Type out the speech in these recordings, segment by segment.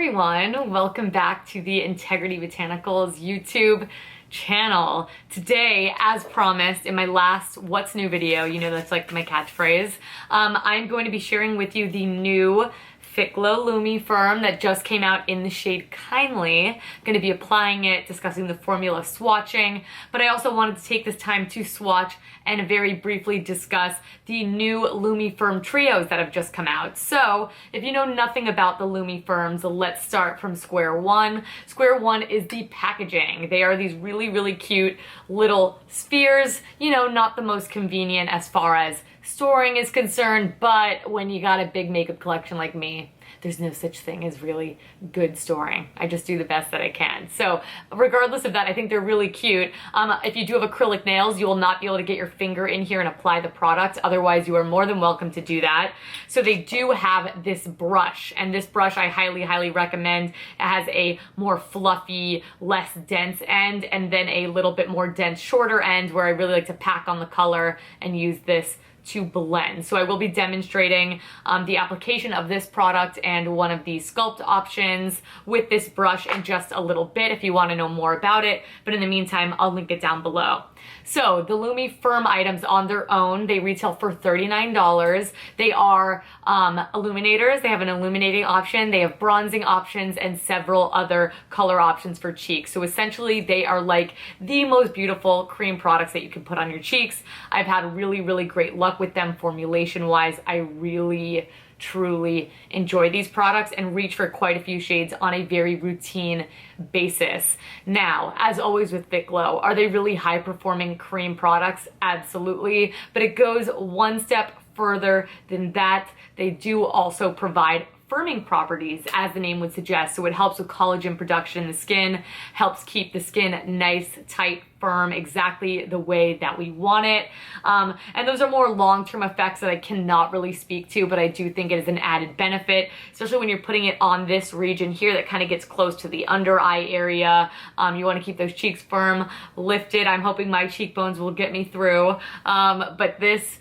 everyone, welcome back to the Integrity Botanicals YouTube channel. Today, as promised in my last What's New video, you know that's like my catchphrase, I'm going to be sharing with you the new Fitglow Lumi firm that just came out in the shade Kindly. I'm going to be applying it, discussing the formula, swatching, but I also wanted to take this time to swatch and very briefly discuss the new Lumi firm trios that have just come out. So if you know nothing about the Lumi firms, let's start from square one. Square one is the packaging. They are these really cute little spheres, you know, not the most convenient as far as storing is concerned, but when you got a big makeup collection like me, there's no such thing as really good storing. I just do the best that I can. So regardless of that, I think they're really cute. If you do have acrylic nails, you will not be able to get your finger in here and apply the product. Otherwise, you are more than welcome to do that. So they do have this brush, and this brush I highly recommend. It has a more fluffy, less dense end, and then a little bit more dense, shorter end where I really like to pack on the color and use this to blend. So I will be demonstrating the application of this product and one of the sculpt options with this brush in just a little bit if you want to know more about it. But in the meantime, I'll link it down below. So the Lumi firm items on their own, they retail for $39. They are illuminators. They have an illuminating option. They have bronzing options and several other color options for cheeks. So essentially they are like the most beautiful cream products that you can put on your cheeks. I've had really great luck with them formulation wise. I really truly enjoy these products and reach for quite a few shades on a very routine basis. Now, as always with Fitglow, are they really high performing cream products? Absolutely, but it goes one step further than that. They do also provide firming properties, as the name would suggest. So it helps with collagen production in the skin, helps keep the skin nice, tight, firm, exactly the way that we want it. And those are more long-term effects that I cannot really speak to, but I do think it is an added benefit, especially when you're putting it on this region here that kind of gets close to the under eye area. You want to keep those cheeks firm, lifted. I'm hoping my cheekbones will get me through, but this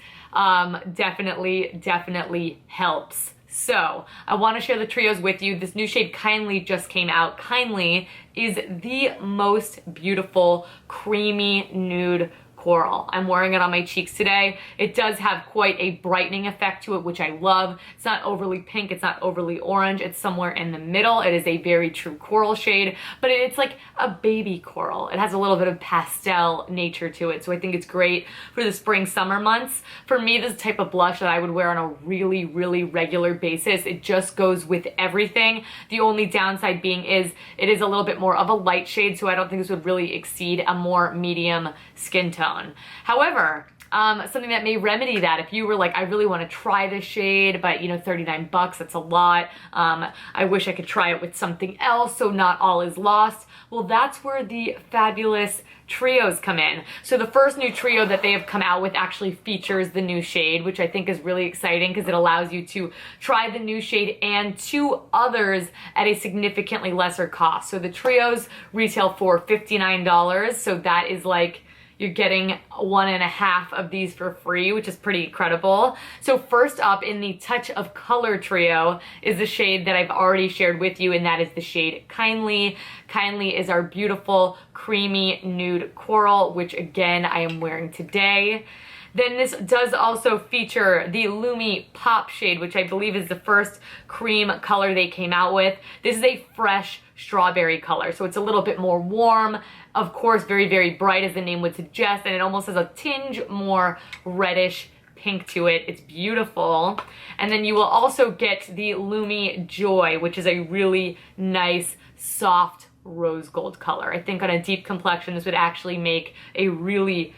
definitely helps. So I want to share the trios with you. This new shade Kindly just came out. Kindly is the most beautiful creamy nude coral. I'm wearing it on my cheeks today. It does have quite a brightening effect to it, which I love. It's not overly pink, it's not overly orange, it's somewhere in the middle. It is a very true coral shade, but it's like a baby coral. It has a little bit of pastel nature to it, so I think it's great for the spring, summer months. For me, this is the type of blush that I would wear on a really regular basis. It just goes with everything. The only downside being is it is a little bit more of a light shade, so I don't think this would really exceed a more medium skin tone. However, something that may remedy that, if you were like, I really want to try this shade, but you know, 39 bucks, that's a lot. I wish I could try it with something else, so not all is lost. Well, that's where the fabulous trios come in. So the first new trio that they have come out with actually features the new shade, which I think is really exciting because it allows you to try the new shade and two others at a significantly lesser cost. So the trios retail for $59, so that is like, you're getting 1.5 of these for free, which is pretty incredible. So first up in the Touch of Color trio is the shade that I've already shared with you, and that is the shade Kindly. Kindly is our beautiful, creamy nude coral, which again, I am wearing today. Then this does also feature the Lumi Pop shade, which I believe is the first cream color they came out with. This is a fresh strawberry color, so it's a little bit more warm. Of course, very bright, as the name would suggest, and it almost has a tinge more reddish pink to it. It's beautiful. And then you will also get the Lumi Joy, which is a really nice, soft rose gold color. I think on a deep complexion, this would actually make a really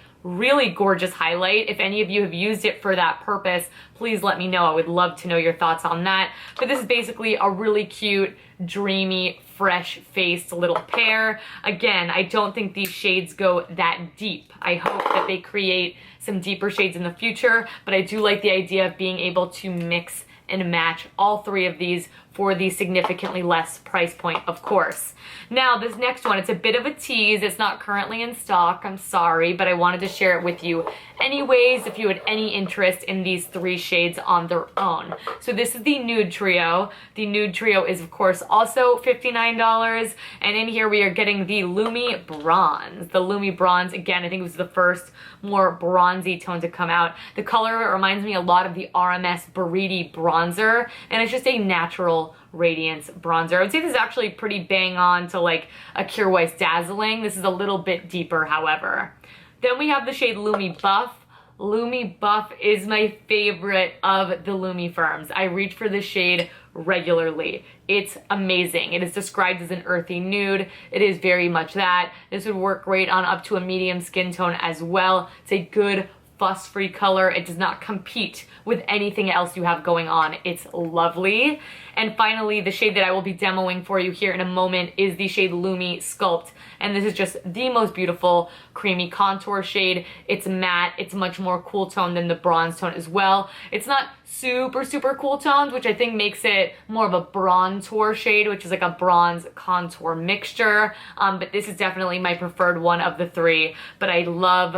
gorgeous highlight. If any of you have used it for that purpose, please let me know. I would love to know your thoughts on that. But this is basically a really cute, dreamy, fresh-faced little pair. Again, I don't think these shades go that deep. I hope that they create some deeper shades in the future, but I do like the idea of being able to mix and match all three of these for the significantly less price point, of course. Now, this next one, it's a bit of a tease. It's not currently in stock, I'm sorry, but I wanted to share it with you anyways if you had any interest in these 3 shades on their own. So this is the Nude Trio. The Nude Trio is, of course, also $59, and in here we are getting the Lumi Bronze. The Lumi Bronze, again, I think it was the first more bronzy tone to come out. The color reminds me a lot of the RMS Buriti bronzer, and it's just a natural radiance bronzer. I would say this is actually pretty bang on to like a Kjaer Weis Dazzling. This is a little bit deeper, however. Then we have the shade Lumi Buff. Lumi Buff is my favorite of the Lumi firms. I reach for this shade regularly. It's amazing. It is described as an earthy nude. It is very much that. This would work great on up to a medium skin tone as well. It's a good fuss-free color. It does not compete with anything else you have going on. It's lovely. And finally, the shade that I will be demoing for you here in a moment is the shade Lumi Sculpt. And this is just the most beautiful creamy contour shade. It's matte. It's much more cool tone than the bronze tone as well. It's not super cool toned, which I think makes it more of a bronzer shade, which is like a bronze contour mixture. But this is definitely my preferred one of the 3. But I love,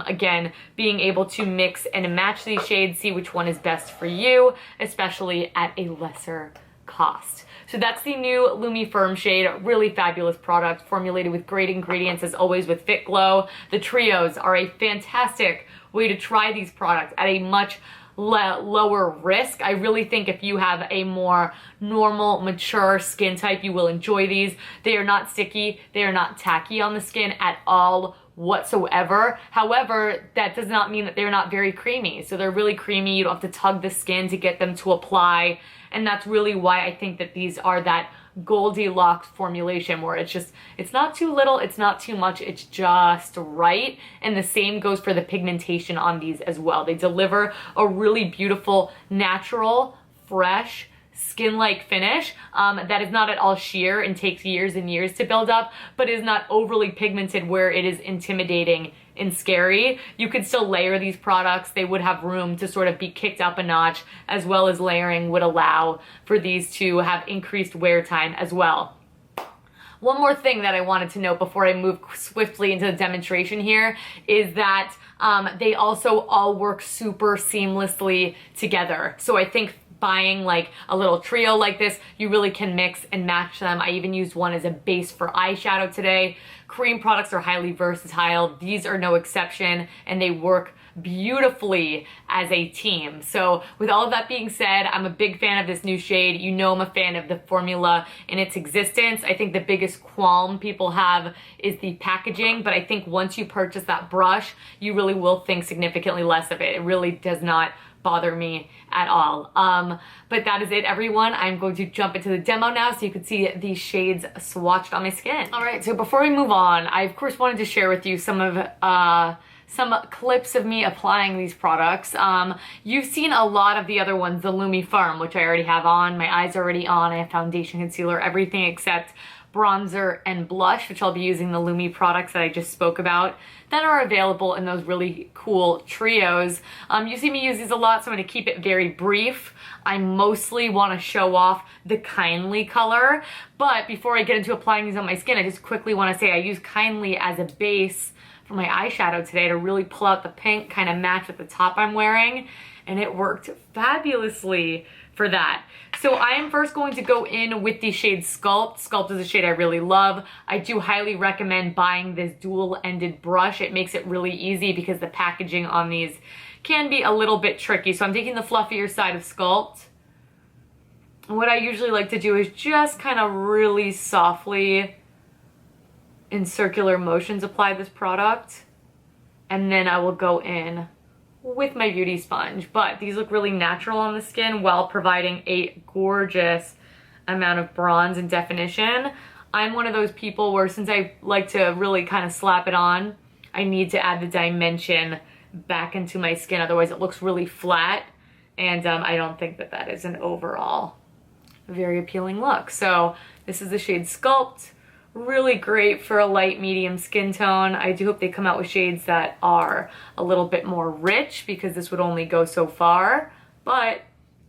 again, being able to mix and match these shades, see which one is best for you, especially at a lesser cost. So that's the new Lumi Firm shade. Really fabulous product, formulated with great ingredients as always with Fitglow. The Trios are a fantastic way to try these products at a much lower risk. I really think if you have a more normal, mature skin type, you will enjoy these. They are not sticky. They are not tacky on the skin at all whatsoever. However, that does not mean that they're not very creamy. So they're really creamy. You don't have to tug the skin to get them to apply. And that's really why I think that these are that Goldilocks formulation where it's not too little, it's not too much, it's just right. And the same goes for the pigmentation on these as well. They deliver a really beautiful, natural, fresh, skin-like finish that is not at all sheer and takes years and years to build up, but is not overly pigmented where it is intimidating and scary. You could still layer these products. They would have room to sort of be kicked up a notch, as well as layering would allow for these to have increased wear time as well. One more thing that I wanted to note before I move swiftly into the demonstration here is that they also all work super seamlessly together. So I think buying like a little trio like this, you really can mix and match them. I even used one as a base for eyeshadow today. Cream products are highly versatile. These are no exception, and they work beautifully as a team. So with all of that being said, I'm a big fan of this new shade. You know I'm a fan of the formula in its existence. I think the biggest qualm people have is the packaging, but I think once you purchase that brush, you really will think significantly less of it. It really does not bother me at all. But that is it, everyone. I'm going to jump into the demo now so you can see these shades swatched on my skin. All right, so before we move on, I of course wanted to share with you some clips of me applying these products. You've seen a lot of the other ones, the Lumi Firm, which I already have on. My eyes are already on. I have foundation, concealer, everything except bronzer and blush, which I'll be using the Lumi products that I just spoke about that are available in those really cool trios. You see me use these a lot, so I'm going to keep it very brief. I mostly want to show off the Kindly color, but before I get into applying these on my skin, I just quickly want to say I use Kindly as a base for my eyeshadow today to really pull out the pink, kind of match with the top I'm wearing, and it worked fabulously for that. So I am first going to go in with the shade Sculpt. Sculpt is a shade I really love. I do highly recommend buying this dual-ended brush. It makes it really easy because the packaging on these can be a little bit tricky. So I'm taking the fluffier side of Sculpt. And what I usually like to do is just kind of really softly in circular motions apply this product. And then I will go in with my beauty sponge, but these look really natural on the skin while providing a gorgeous amount of bronze and definition. I'm one of those people where since I like to really kind of slap it on, I need to add the dimension back into my skin, otherwise it looks really flat, and I don't think that that is an overall very appealing look. So this is the shade Sculpt. Really great for a light medium skin tone. I do hope they come out with shades that are a little bit more rich because this would only go so far, but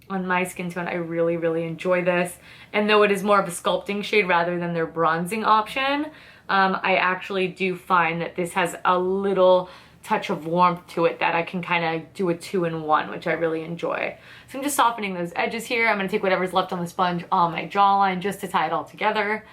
on my skin tone. I really, really enjoy this. And though it is more of a sculpting shade rather than their bronzing option, I actually do find that this has a little touch of warmth to it that I can kind of do a 2-in-1, which I really enjoy. So I'm just softening those edges here. I'm going to take whatever's left on the sponge on my jawline just to tie it all together.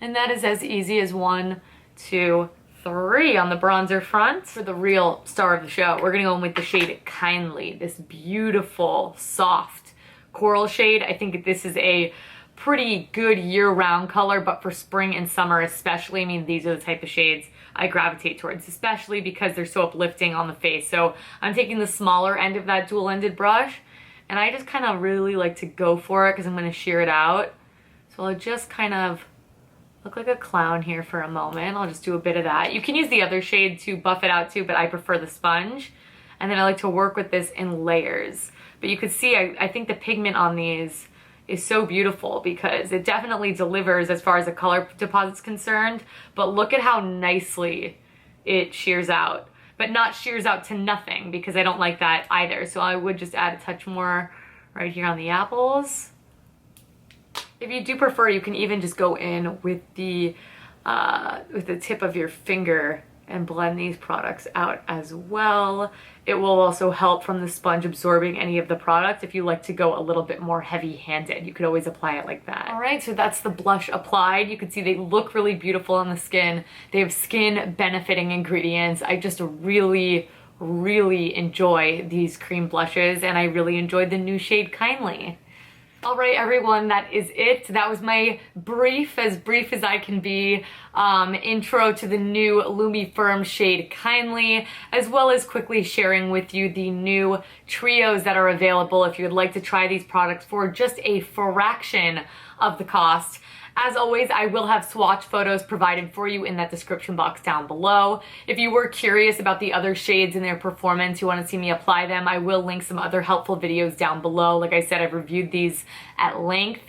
And that is as easy as 1, 2, 3 on the bronzer front. For the real star of the show, we're going to go in with the shade Kindly, this beautiful, soft coral shade. I think this is a pretty good year-round color, but for spring and summer especially, I mean, these are the type of shades I gravitate towards, especially because they're so uplifting on the face. So I'm taking the smaller end of that dual-ended brush, and I just kind of really like to go for it because I'm going to shear it out. So I'll just kind of look like a clown here for a moment. I'll just do a bit of that. You can use the other shade to buff it out too, but I prefer the sponge. And then I like to work with this in layers. But you can see, I think the pigment on these is so beautiful because it definitely delivers as far as the color deposit's concerned, but look at how nicely it shears out, but not shears out to nothing because I don't like that either. So I would just add a touch more right here on the apples. If you do prefer, you can even just go in with the tip of your finger and blend these products out as well. It will also help from the sponge absorbing any of the product. If you like to go a little bit more heavy-handed, you could always apply it like that. All right, so that's the blush applied. You can see they look really beautiful on the skin. They have skin benefiting ingredients. I just really, really enjoy these cream blushes, and I really enjoyed the new shade Kindly. All right, everyone, that is it. That was my brief as I can be, intro to the new Lumi Firm shade Kindly, as well as quickly sharing with you the new trios that are available if you would like to try these products for just a fraction of the cost. As always, I will have swatch photos provided for you in that description box down below. If you were curious about the other shades and their performance, you want to see me apply them, I will link some other helpful videos down below. Like I said, I've reviewed these at length.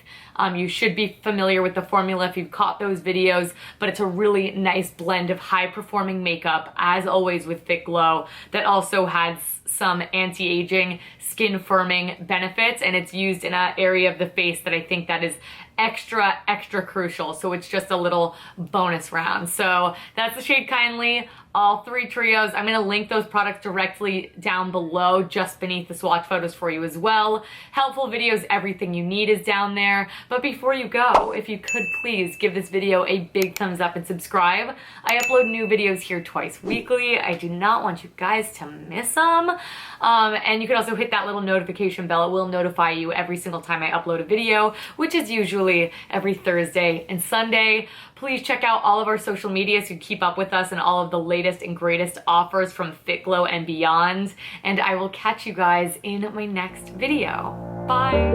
You should be familiar with the formula if you've caught those videos, but it's a really nice blend of high-performing makeup, as always with Fitglow, that also has some anti-aging, skin-firming benefits, and it's used in an area of the face that I think that is extra crucial, so it's just a little bonus round. So that's the shade Kindly, all 3 trios. I'm going to link those products directly down below, just beneath the swatch photos for you as well. Helpful videos, everything you need is down there. But before you go, if you could please give this video a big thumbs up and subscribe. I upload new videos here twice weekly. I do not want you guys to miss them. And you can also hit that little notification bell. It will notify you every single time I upload a video, which is usually every Thursday and Sunday. Please check out all of our social media so you keep up with us and all of the latest and greatest offers from Fitglow and beyond. And I will catch you guys in my next video. Bye!